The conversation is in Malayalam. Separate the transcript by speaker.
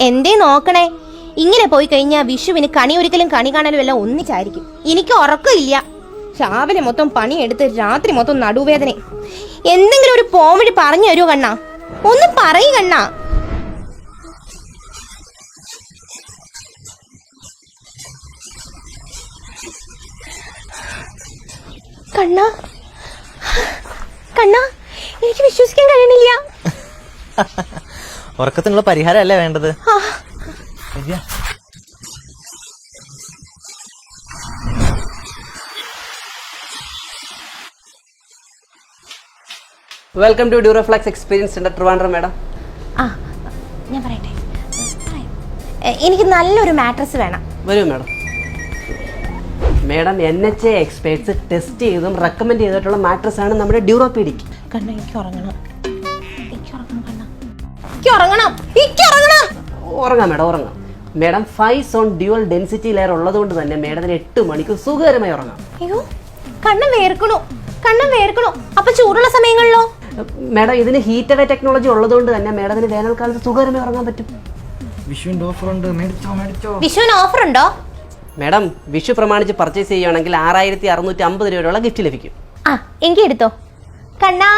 Speaker 1: എന്തേ നോക്കണേ, ഇങ്ങനെ പോയി കഴിഞ്ഞാൽ വിഷുവിന് കണി ഒരിക്കലും കണി കാണലും എല്ലാം ഒന്നിച്ചായിരിക്കും. എനിക്ക് ഉറക്കമില്ല. രാവിലെ മൊത്തം പണിയെടുത്ത് രാത്രി മൊത്തം നടുവേദന. എന്തെങ്കിലും ഒരു പോംവഴി പറഞ്ഞു തരുമോ കണ്ണാ? ഒന്ന് പറയൂ കണ്ണാ. കണ്ണാ കണ്ണാ, എനിക്ക് വിശ്വസിക്കാൻ കഴിയണില്ല.
Speaker 2: ഉറക്കത്തിനുള്ള പരിഹാരമല്ലേ വേണ്ടത്?
Speaker 3: Welcome to Duroflex experience centre Trivandrum. Madam
Speaker 1: ഞാൻ പറയട്ടെ, എനിക്ക് നല്ലൊരു മാട്രസ് വേണം.
Speaker 3: വരൂ madam. Madam NHA experts test ചെയ്തും റെക്കമെൻഡ് ചെയ്തിട്ടുള്ള മാട്രസ് ആണ് നമ്മുടെ ഡ്യൂറോപീഡിക്.
Speaker 1: കണ്ണ, എനിക്ക് ഉറങ്ങണം.
Speaker 3: ഉറങ്ങാം മാഡം, ഉറങ്ങാം. Madam 5 zone dual density layer ഉള്ളതുകൊണ്ട് തന്നെ മാഡത്തിന് 8 മണിക്കൂർ സുഖകരമായി ഉറങ്ങാം.
Speaker 1: അയ്യോ, കണ്ണ വേർക്കണു. അപ്പൊ ചൂടുള്ള സമയങ്ങളിലോ?
Speaker 3: മാഡം ഇതിന് ഹീറ്റഡ് ടെക്നോളജി ഉള്ളതുകൊണ്ട് തന്നെ മാഡത്തിന് വേനൽക്കാലത്ത് സുഖകരമായി ഉറങ്ങാൻ പറ്റും.
Speaker 2: വിഷുവിന്റെ ഓഫർ ഉണ്ട്, മേടിച്ചോ.
Speaker 1: വിഷുവിന് ഓഫർ ഉണ്ടോ?
Speaker 3: മാഡം വിഷു പ്രമാണിച്ച് പർച്ചേസ് ചെയ്യുകയാണെങ്കിൽ 6650 രൂപയുള്ള ഗിഫ്റ്റ് ലഭിക്കും.
Speaker 1: എങ്കിൽ എടുത്തോ കണ്ണാ.